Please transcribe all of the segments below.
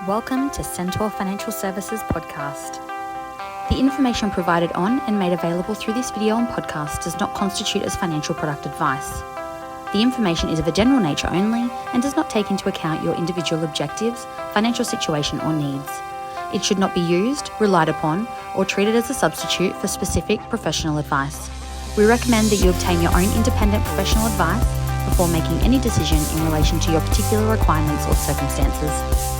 Welcome to Centaur Financial Services Podcast. The information provided on and made available through this video and podcast does not constitute as financial product advice. The information is of a general nature only and does not take into account your individual objectives, financial situation or needs. It should not be used, relied upon, or treated as a substitute for specific professional advice. We recommend that you obtain your own independent professional advice before making any decision in relation to your particular requirements or circumstances.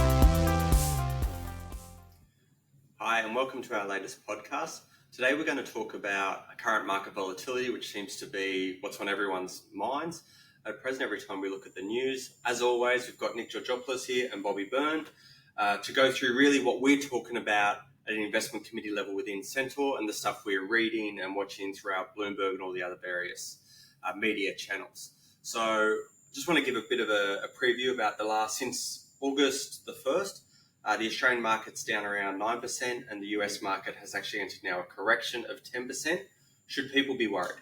Hi, and welcome to our latest podcast. Today we're going to talk about current market volatility, which seems to be what's on everyone's minds at present every time we look at the news. As always, we've got Georgopoulos here and Byrne to go through really what we're talking about at an investment committee level within Centaur and the stuff we're reading and watching throughout Bloomberg and all the other various media channels. So just want to give a bit of a preview about since August the 1st. The Australian market's down around 9% and the US market has actually entered now a correction of 10%. Should people be worried?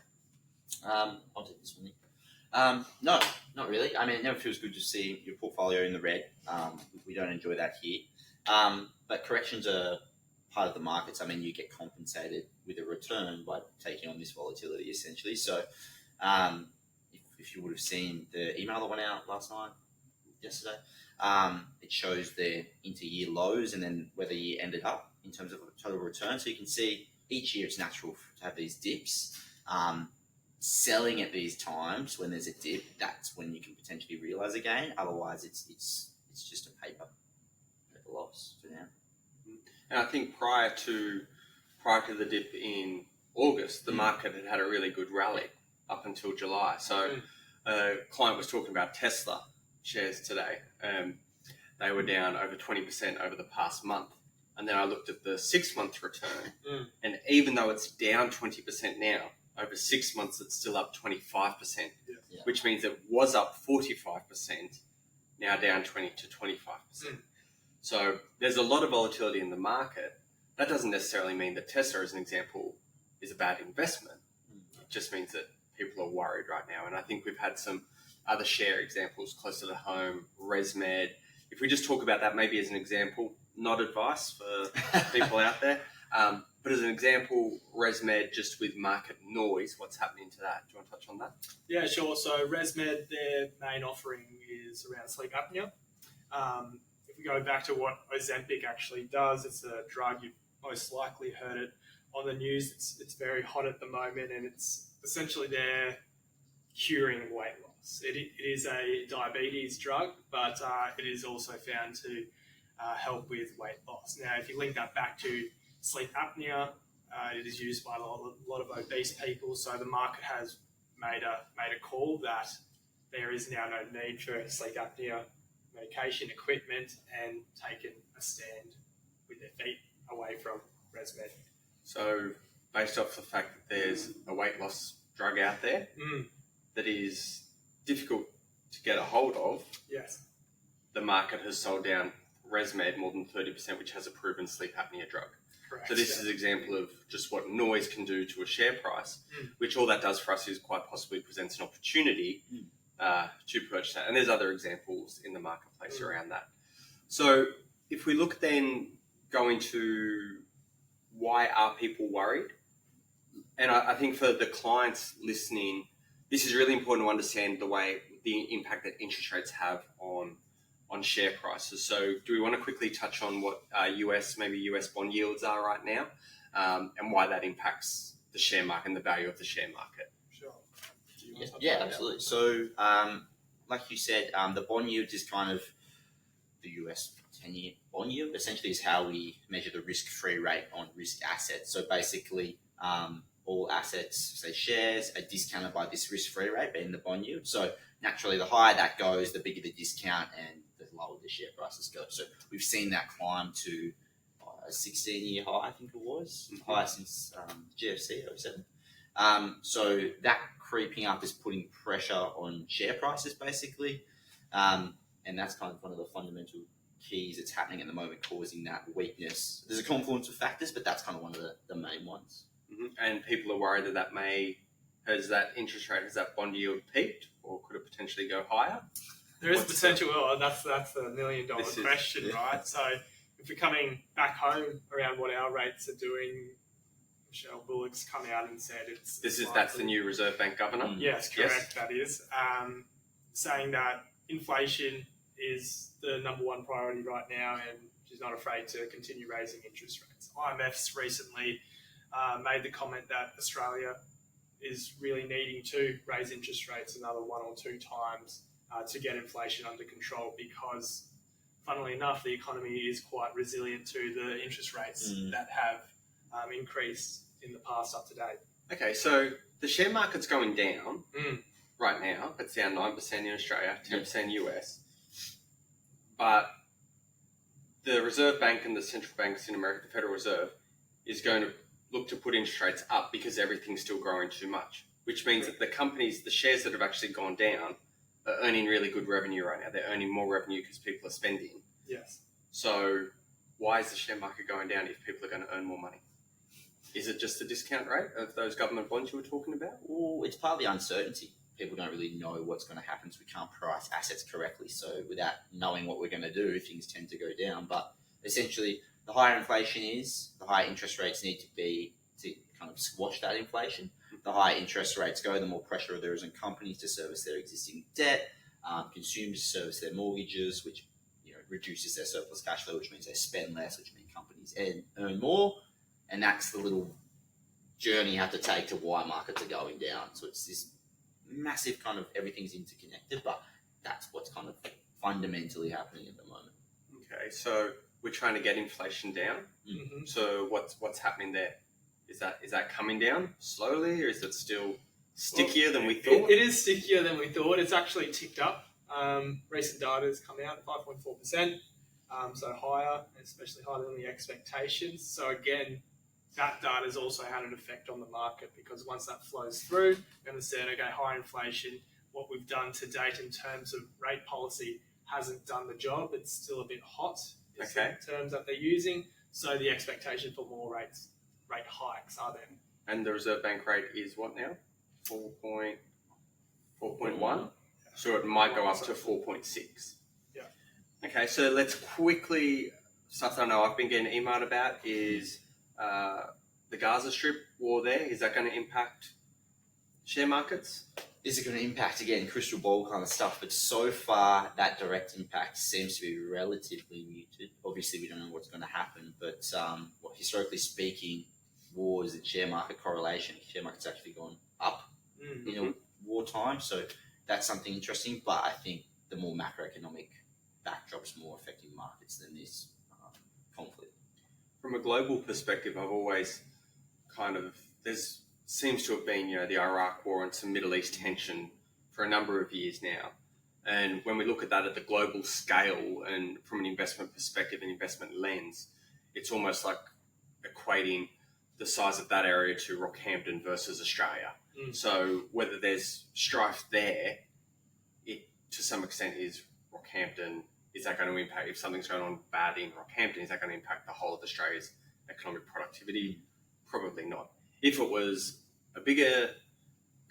I'll take this one. No, not really. I mean, it never feels good to see your portfolio in the red. We don't enjoy that here. But corrections are part of the markets. I mean, you get compensated with a return by taking on this volatility, essentially. So if you would have seen the email that went out yesterday, it shows their inter-year lows and then whether you ended up in terms of total return. So you can see each year it's natural to have these dips. Selling at these times when there's a dip, that's when you can potentially realize a gain. Otherwise, it's just a paper loss for now. And I think prior to the dip in August, the market had a really good rally up until July. So a client was talking about Tesla shares today. They were down over 20% over the past month. And then I looked at the 6-month return, and even though it's down 20% now, over 6 months it's still up 25%, which means it was up 45%, now down 20 to 25%. So there's a lot of volatility in the market. That doesn't necessarily mean that Tesla, as an example, is a bad investment. It just means that people are worried right now. And I think we've had some other share examples closer to home, ResMed. If we just talk about that maybe as an example, not advice for people out there, but as an example, ResMed, just with market noise, what's happening to that? Do you want to touch on that? Yeah, sure. So ResMed, their main offering is around sleep apnea. If we go back to what Ozempic actually does, it's a drug, you've most likely heard it on the news. It's very hot at the moment, and it's essentially they're curing weight loss. It is a diabetes drug, but it is also found to help with weight loss. Now, if you link that back to sleep apnea, it is used by a lot of obese people. So the market has made a call that there is now no need for sleep apnea medication equipment and taken a stand with their feet away from ResMed. So based off the fact that there's a weight loss drug out there that is difficult to get a hold of, yes, the market has sold down ResMed more than 30%, which has a proven sleep apnea drug. Correct. So this is an example of just what noise can do to a share price, which all that does for us is quite possibly presents an opportunity to purchase that. And there's other examples in the marketplace around that. So if we look then going to why are people worried? And I think for the clients listening, this is really important to understand the impact that interest rates have on share prices. So do we want to quickly touch on what US bond yields are right now and why that impacts the share market and the value of the share market? Sure. Yeah, absolutely. So, like you said, the bond yield is kind of the US 10-year bond yield. Essentially, is how we measure the risk-free rate on risk assets. So basically, all assets, say shares, are discounted by this risk-free rate being the bond yield. So naturally, the higher that goes, the bigger the discount and the lower the share prices go. So we've seen that climb to a 16-year high, I think it was, higher since GFC 07. So that creeping up is putting pressure on share prices, basically. And that's kind of one of the fundamental keys that's happening at the moment, causing that weakness. There's a confluence of factors, but that's kind of one of the main ones. And people are worried that has that bond yield peaked, or could it potentially go higher? There is What's potential. Well, that's the $1 million This is- question, yeah. right? So if we're coming back home around what our rates are doing, Michelle Bullock's come out and said That's the new Reserve Bank governor. Yes, correct. That is saying that inflation is the number one priority right now, and she's not afraid to continue raising interest rates. IMF's recently made the comment that Australia is really needing to raise interest rates another 1 or 2 times to get inflation under control, because, funnily enough, the economy is quite resilient to the interest rates that have increased in the past up to date. Okay, so the share market's going down right now. It's down 9% in Australia, 10% US. But the Reserve Bank and the central banks in America, the Federal Reserve, is going to look to put interest rates up because everything's still growing too much, which means that the shares that have actually gone down are earning really good revenue right now. They're earning more revenue because people are spending. Yes. So why is the share market going down if people are going to earn more money? Is it just the discount rate of those government bonds you were talking about? Well, it's partly uncertainty. People don't really know what's going to happen, so we can't price assets correctly. So without knowing what we're going to do, things tend to go down. But essentially, the higher inflation is, the higher interest rates need to be to kind of squash that inflation. The higher interest rates go, the more pressure there is on companies to service their existing debt, consumers to service their mortgages, which reduces their surplus cash flow, which means they spend less, which means companies earn more. And that's the little journey you have to take to why markets are going down. So it's this massive kind of everything's interconnected, but that's what's kind of fundamentally happening at the moment. Okay, so we're trying to get inflation down. Mm-hmm. So what's happening there? Is that coming down slowly, or is it still stickier than we thought? It is stickier than we thought. It's actually ticked up. Recent data has come out at 5.4%, so higher, especially higher than the expectations. So again, that data has also had an effect on the market, because once that flows through, we understand, okay, high inflation, what we've done to date in terms of rate policy hasn't done the job. It's still a bit hot, is the terms that they're using. So the expectation for more rate hikes are there. And the Reserve Bank rate is what now? 4.1? So it might go up to 4.6. Yeah. Okay, so let's quickly, stuff that I know I've been getting emailed about is the Gaza Strip war there. Is that going to impact share markets? Is it going to impact, again, crystal ball kind of stuff, but so far that direct impact seems to be relatively muted. Obviously, we don't know what's going to happen, but historically speaking, wars and share market correlation, share market's actually gone up in a wartime, so that's something interesting, but I think the more macroeconomic backdrop's more affecting markets than this conflict. From a global perspective, I've always seems to have been, the Iraq war and some Middle East tension for a number of years now. And when we look at that at the global scale and from an investment perspective and investment lens, it's almost like equating the size of that area to Rockhampton versus Australia. So whether there's strife there, it to some extent is Rockhampton. Is that going to impact, if something's going on bad in Rockhampton, is that going to impact the whole of Australia's economic productivity? Probably not. If it was a bigger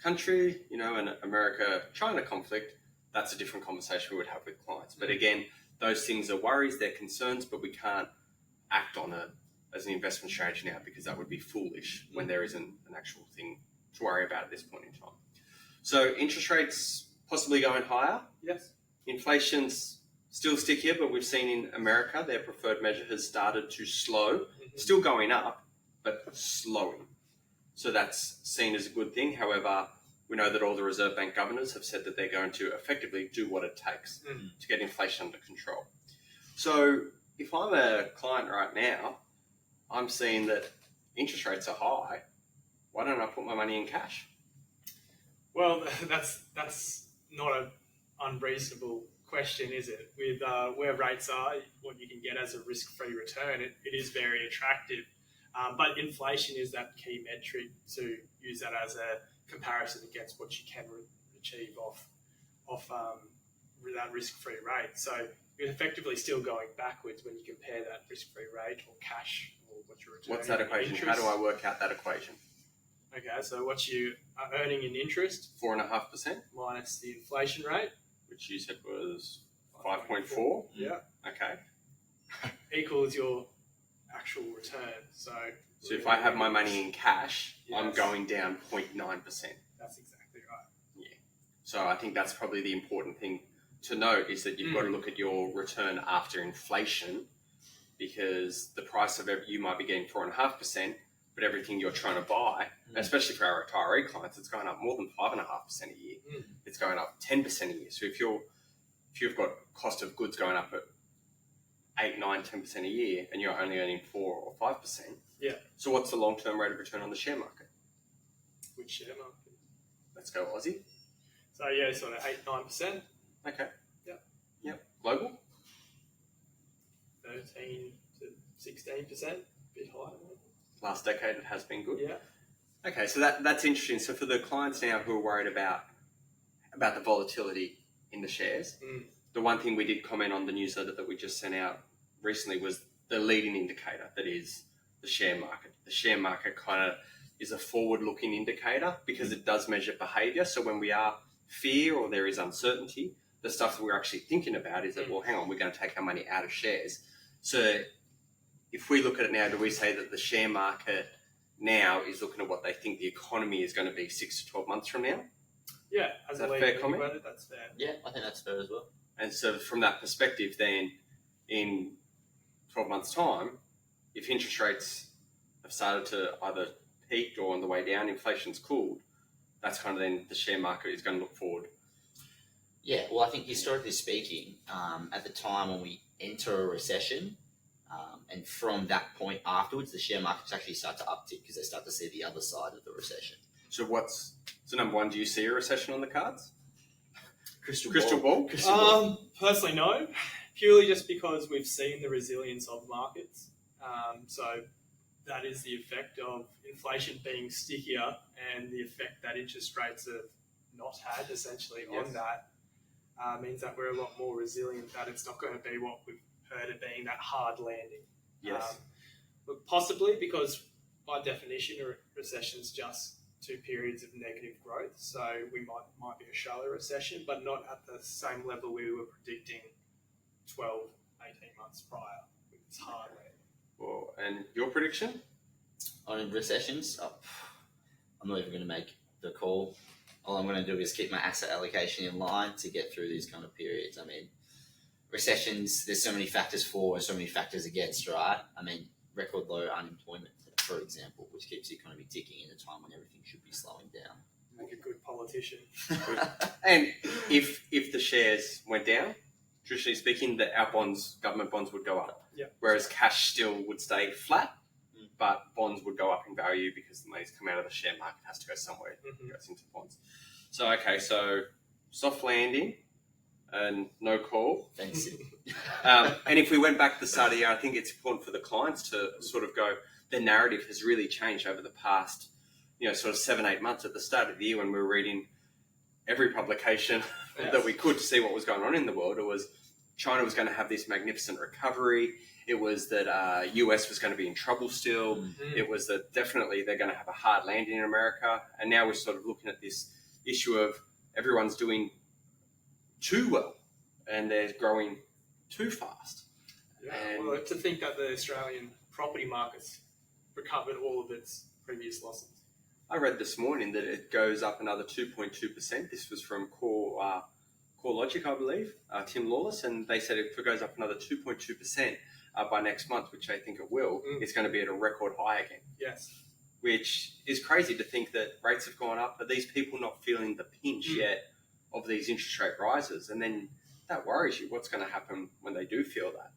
country, an America-China conflict, that's a different conversation we would have with clients. But again, those things are worries, they're concerns, but we can't act on it as an investment strategy now, because that would be foolish when there isn't an actual thing to worry about at this point in time. So interest rates possibly going higher. Yes. Inflation's still stickier, but we've seen in America, their preferred measure has started to slow. Still going up, but slowing. So that's seen as a good thing. However, we know that all the Reserve Bank governors have said that they're going to effectively do what it takes to get inflation under control. So if I'm a client right now, I'm seeing that interest rates are high. Why don't I put my money in cash? Well, that's not an unreasonable question, is it? With where rates are, what you can get as a risk-free return, it is very attractive. But inflation is that key metric to use that as a comparison against what you can achieve off that risk-free rate. So you're effectively still going backwards when you compare that risk-free rate or cash or what you're returning. What's that equation? Interest. How do I work out that equation? Okay, so what you are earning in interest 4.5% minus the inflation rate, which you said was 5.4. Yeah. Okay. Equals your actual return. So if I have my money in cash, I'm Yes. going down 0.9%. That's exactly right. So I think that's probably the important thing to note is that you've got to look at your return after inflation, because the price of you might be getting 4.5%, but everything you're trying to buy, especially for our retiree clients, it's going up more than 5.5% a year. It's going up 10% a year. So if you've got cost of goods going up at 8, 9, 10% a year, and you're only earning 4 or 5%. Yeah. So what's the long-term rate of return on the share market? Which share market? Let's go Aussie. So yeah, sort of 8-9%. Okay. Yep. Global? 13 to 16%, a bit higher. Last decade it has been good. Yeah. Okay, so that's interesting. So for the clients now who are worried about the volatility in the shares, the one thing we did comment on the newsletter that we just sent out recently was the leading indicator, that is the share market. The share market kind of is a forward-looking indicator because it does measure behaviour. So when we are fear or there is uncertainty, the stuff that we're actually thinking about is that, well, hang on, we're going to take our money out of shares. So if we look at it now, do we say that the share market now is looking at what they think the economy is going to be 6 to 12 months from now? Yeah, as Is that a fair comment? That's fair. Yeah, I think that's fair as well. And so from that perspective, then in 12 months' time, if interest rates have started to either peaked or on the way down, inflation's cooled, that's kind of then the share market is going to look forward. Yeah, well, I think historically speaking, at the time when we enter a recession, and from that point afterwards, the share markets actually start to uptick because they start to see the other side of the recession. So number one, do you see a recession on the cards? Crystal ball? Personally, no. Purely just because we've seen the resilience of markets. So that is the effect of inflation being stickier and the effect that interest rates have not had essentially on that means that we're a lot more resilient, that it's not going to be what we've heard it being, that hard landing. Yes. But possibly because by definition a recession is just 2 periods of negative growth, so we might be a shallow recession, but not at the same level we were predicting 12, 18 months prior. It's hard landing. Well, and your prediction? On recessions, I'm not even going to make the call. All I'm going to do is keep my asset allocation in line to get through these kind of periods. I mean, recessions, there's so many factors for and so many factors against, right? I mean, record low unemployment, for example, which keeps the economy ticking in a time when everything should be slowing down. Make a good politician. And if the shares went down, traditionally speaking, our government bonds would go up. Yeah. Whereas cash still would stay flat, but bonds would go up in value because the money's come out of the share market, has to go somewhere. It goes into bonds. So soft landing and no call. Thanks. And if we went back to the start of the year, I think it's important for the clients to sort of go, the narrative has really changed over the past, sort of 7-8 months. At the start of the year when we were reading every publication that we could to see what was going on in the world, it was China was going to have this magnificent recovery. It was that US was going to be in trouble still. It was that definitely they're going to have a hard landing in America. And now we're sort of looking at this issue of everyone's doing too well and they're growing too fast. Yeah, well, to think that the Australian property markets recovered all of its previous losses. I read this morning that it goes up another 2.2%. This was from CoreLogic, I believe, Tim Lawless, and they said if it goes up another 2.2% by next month, which I think it will, it's going to be at a record high again. Yes. Which is crazy to think that rates have gone up, but these people not feeling the pinch yet of these interest rate rises. And then that worries you. What's going to happen when they do feel that?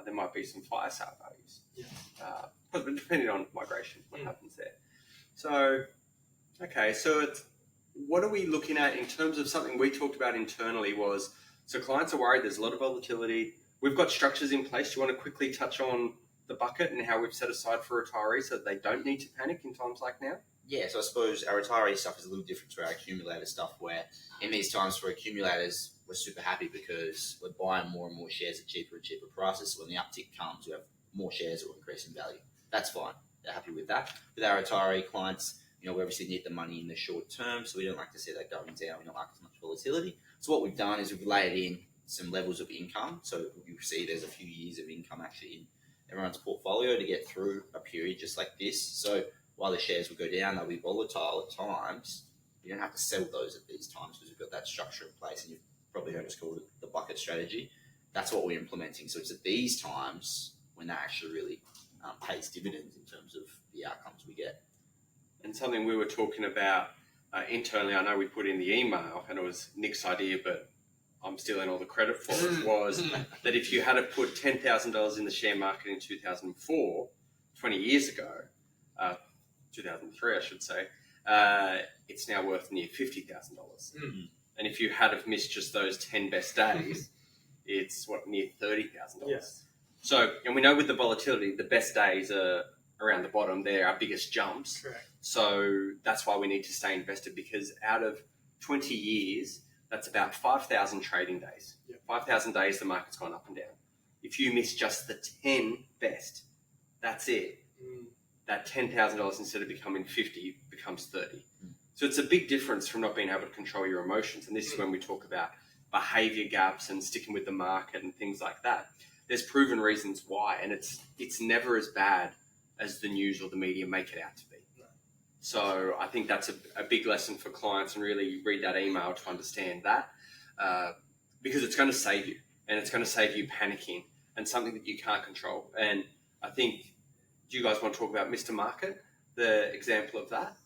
There might be some fire sale values. But depending on migration, what happens there. So, what are we looking at in terms of something we talked about internally was, so clients are worried, there's a lot of volatility. We've got structures in place. Do you want to quickly touch on the bucket and how we've set aside for retirees so that they don't need to panic in times like now? Yeah, so I suppose our retiree stuff is a little different to our accumulator stuff, where in these times for accumulators, we're super happy because we're buying more and more shares at cheaper and cheaper prices. So when the uptick comes, we have more shares that will increase in value. That's fine. They're happy with that. With our retiree clients, we obviously need the money in the short term, so we don't like to see that going down. We don't like as much volatility. So what we've done is we've layered in some levels of income. So you see there's a few years of income actually in everyone's portfolio to get through a period just like this. So while the shares will go down, they'll be volatile at times. You don't have to sell those at these times because we've got that structure in place, and you've probably heard us call it the bucket strategy. That's what we're implementing. So it's at these times when that actually really pays dividends in terms of the outcomes we get. And something we were talking about internally, I know we put in the email, and it was Nick's idea, but I'm stealing all the credit for it, was that if you had to put $10,000 in the share market in 2004, 20 years ago, 2003 I should say, it's now worth near $50,000. And if you had have missed just those 10 best days, it's near $30,000. Yes. So, and we know with the volatility, the best days are around the bottom. They're our biggest jumps. Correct. So that's why we need to stay invested, because out of 20 years, that's about 5,000 trading days. Yep. 5,000 days the market's gone up and down. If you miss just the 10 best, that's it. That $10,000 instead of becoming 50 becomes 30. So it's a big difference from not being able to control your emotions. And this is when we talk about behavior gaps and sticking with the market and things like that. There's proven reasons why, and it's never as bad as the news or the media make it out to be. So I think that's a big lesson for clients, and really read that email to understand that, because it's going to save you, and it's going to save you panicking and something that you can't control. And I think, do you guys want to talk about Mr. Market, the example of that?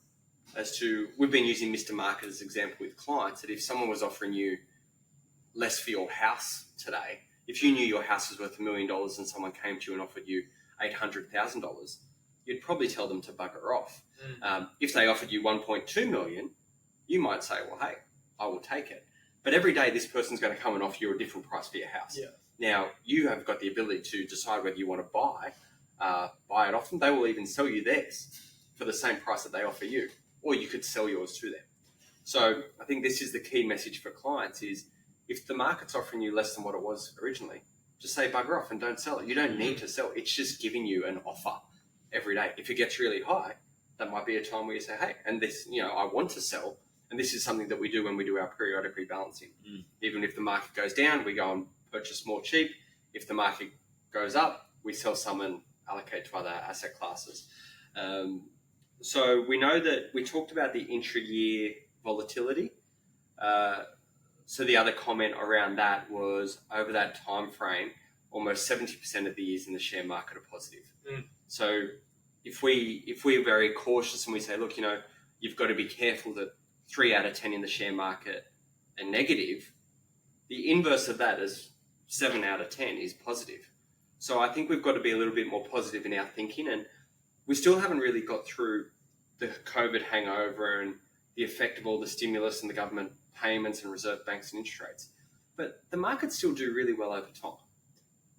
As to, we've been using Mr. Market as an example with clients, that if someone was offering you less for your house today, if you knew your house was worth $1 million and someone came to you and offered you $800,000, you'd probably tell them to bugger off. If they offered you 1.2 million, you might say, well, hey, I will take it. But every day this person's going to come and offer you a different price for your house. Yeah. Now, you have got the ability to decide whether you want to buy it off them. They will even sell you theirs for the same price that they offer you, or you could sell yours to them. So I think this is the key message for clients is, if the market's offering you less than what it was originally, just say bugger off and don't sell it. You don't need to sell. It's just giving you an offer every day. If it gets really high, that might be a time where you say, hey, and this, I want to sell. And this is something that we do when we do our periodic rebalancing. Even if the market goes down, we go and purchase more cheap. If the market goes up, we sell some and allocate to other asset classes. So we know that we talked about the intra-year volatility. So the other comment around that was, over that time frame, almost 70% of the years in the share market are positive. So if we're very cautious and we say, look, you've got to be careful that 3 out of 10 in the share market are negative, the inverse of that is 7 out of 10 is positive. So I think we've got to be a little bit more positive in our thinking, and we still haven't really got through the COVID hangover and the effect of all the stimulus and the government payments and reserve banks and interest rates. But the markets still do really well over time.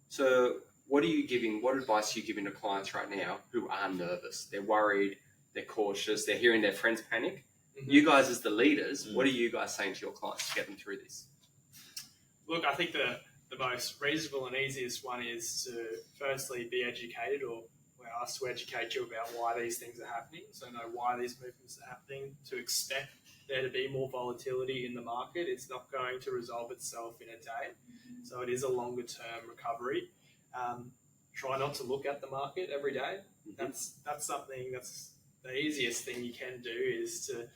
So what advice are you giving to clients right now who are nervous? They're worried, they're cautious, they're hearing their friends panic. You guys as the leaders, what are you guys saying to your clients to get them through this? Look, I think the most reasonable and easiest one is to firstly be educated, or we're asked to educate you about why these things are happening. So know why these movements are happening, to expect there to be more volatility in the market. It's not going to resolve itself in a day. So it is a longer term recovery. Try not to look at the market every day. That's something that's the easiest thing you can do, is to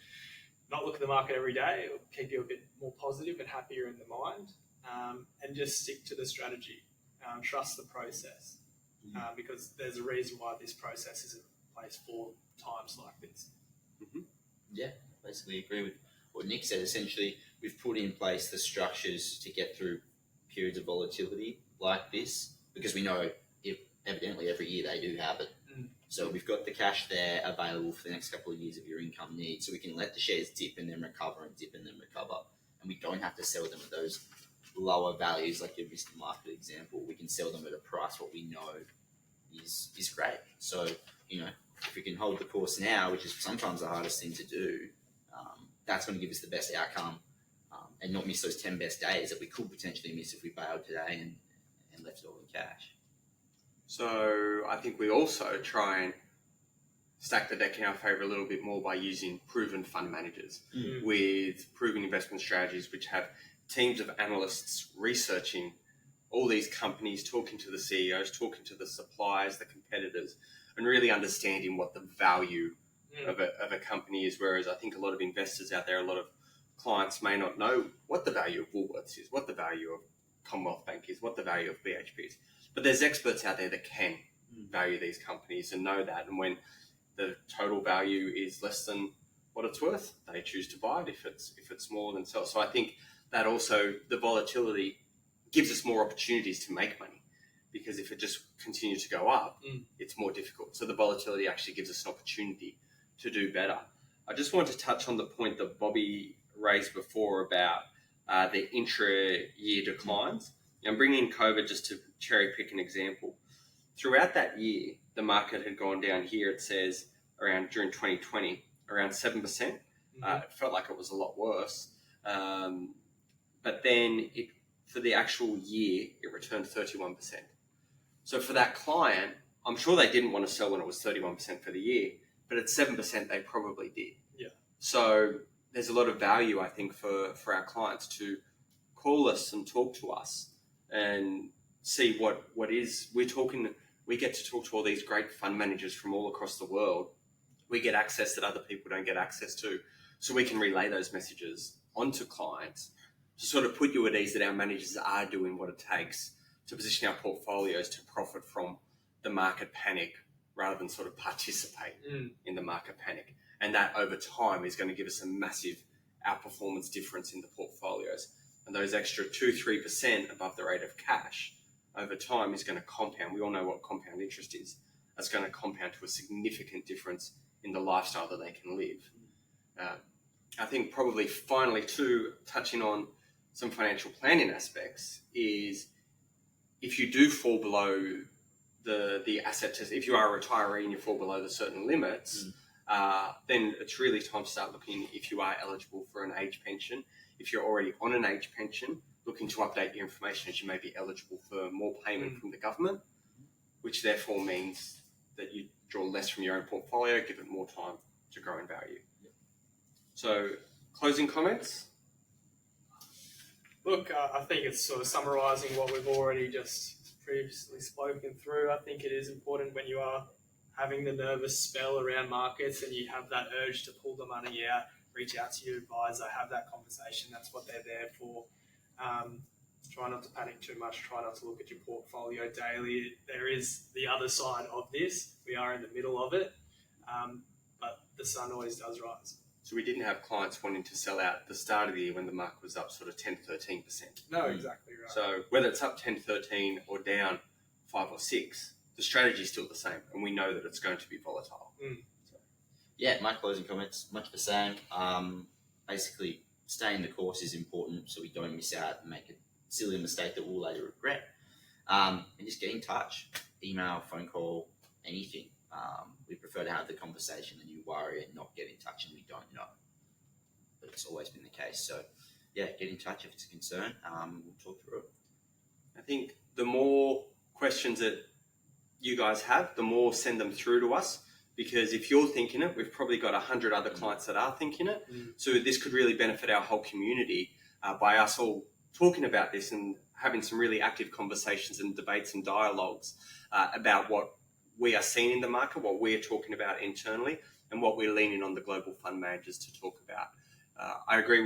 not look at the market every day. It'll keep you a bit more positive and happier in the mind, and just stick to the strategy. Trust the process, because there's a reason why this process is in place for times like this. Yeah, basically agree with what Nick said. Essentially, we've put in place the structures to get through periods of volatility like this, because we know evidently every year they do have it. So we've got the cash there available for the next couple of years of your income needs, so we can let the shares dip and then recover and dip and then recover. And we don't have to sell them at those lower values like your Mr. Market example. We can sell them at a price what we know is great. So, if we can hold the course now, which is sometimes the hardest thing to do, that's going to give us the best outcome, and not miss those 10 best days that we could potentially miss if we bailed today and left it all in cash. So I think we also try and stack the deck in our favour a little bit more by using proven fund managers with proven investment strategies which have teams of analysts researching all these companies, talking to the CEOs, talking to the suppliers, the competitors, and really understanding what the value of a company is. Whereas I think a lot of investors out there, a lot of clients may not know what the value of Woolworths is, what the value of Commonwealth Bank is, what the value of BHP is. But there's experts out there that can value these companies and know that. And when the total value is less than what it's worth, they choose to buy it if it's more than sell. So I think that also the volatility gives us more opportunities to make money, because if it just continues to go up, it's more difficult. So the volatility actually gives us an opportunity to do better. I just want to touch on the point that Bobby raised before about the intra-year declines. I'm bringing in COVID just to cherry pick an example. Throughout that year, the market had gone down here, it says, during 2020, around 7%. It felt like it was a lot worse. But then for the actual year, it returned 31%. So for that client, I'm sure they didn't want to sell when it was 31% for the year, but at 7%, they probably did. Yeah. So there's a lot of value, I think, for our clients to call us and talk to us and see what is. We get to talk to all these great fund managers from all across the world. We get access that other people don't get access to. So we can relay those messages onto clients to sort of put you at ease that our managers are doing what it takes to position our portfolios to profit from the market panic rather than sort of participate in the market panic. And that over time is going to give us a massive outperformance difference in the portfolios. And those extra 2-3% above the rate of cash over time is going to compound. We all know what compound interest is. That's going to compound to a significant difference in the lifestyle that they can live. I think probably finally too, touching on some financial planning aspects, is if you do fall below the asset test, if you are a retiree and you fall below the certain limits, then it's really time to start looking if you are eligible for an age pension. If you're already on an age pension, looking to update your information as you may be eligible for more payment from the government, which therefore means that you draw less from your own portfolio, give it more time to grow in value. So, closing comments? Look, I think it's sort of summarising what we've already just previously spoken through. I think it is important when you are having the nervous spell around markets and you have that urge to pull the money out, reach out to your advisor, have that conversation. That's what they're there for. Try not to panic too much. Try not to look at your portfolio daily. There is the other side of this. We are in the middle of it, but the sun always does rise. So we didn't have clients wanting to sell out at the start of the year when the market was up sort of 10-13%. No, exactly right. So whether it's up 10-13 or down 5 or 6, the strategy is still the same, and we know that it's going to be volatile. Yeah, my closing comments, much the same. Basically, staying the course is important so we don't miss out and make a silly mistake that we'll later regret. And just get in touch, email, phone call, anything. We prefer to have the conversation than you worry and not get in touch and we don't know. But it's always been the case. So, yeah, get in touch if it's a concern. We'll talk through it. I think the more questions that you guys have, the more send them through to us. Because if you're thinking it, we've probably got 100 other clients that are thinking it. So this could really benefit our whole community by us all talking about this and having some really active conversations and debates and dialogues about what we are seeing in the market, what we're talking about internally, and what we're leaning on the global fund managers to talk about. I agree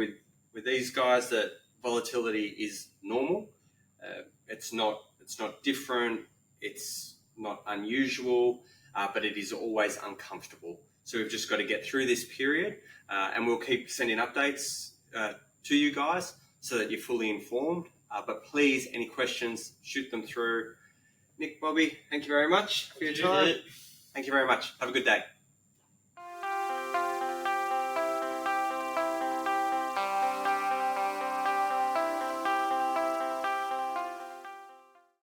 with these guys that volatility is normal. It's not different. It's not unusual. But it is always uncomfortable. So we've just got to get through this period and we'll keep sending updates to you guys so that you're fully informed. But please, any questions, shoot them through. Nick, Bobby, thank you very much for your time. Thank you very much. Have a good day.